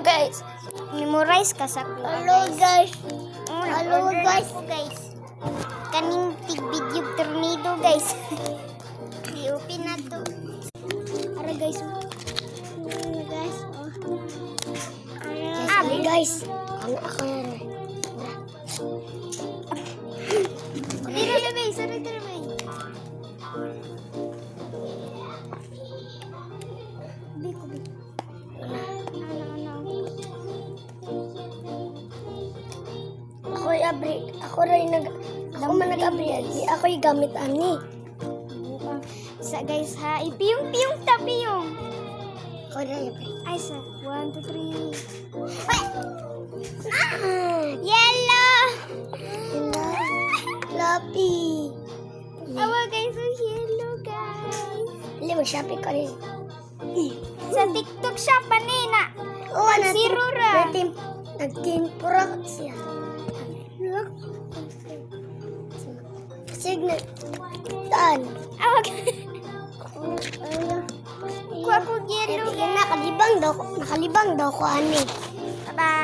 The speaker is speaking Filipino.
Hello guys. Memorize ka sa kuha, Hello guys. Hello guys. Kaning tig-video tornado guys. I-open na to. Ara guys. Ano guys? Yes, guys. Ano ako na rin? Dito na guys. Ano ito na guys? Biko. Ako man nag-abri. Ako'y gamit ani. Sa guys ha. Ipiyong-piyong tapiyong. Ako rin abri. Ay sa. 1, 2, 3. Ah! Yellow! Lapi. Awa guys. Ang yellow guys. Hindi mo shopping ka rin. Sa TikTok siya panina. Oo, Zero ra. Nagtimpura siya. Signal. Saan? Awa guys. Kuha ko yellow guys. Nakalibang daw ko ani. Bye-bye.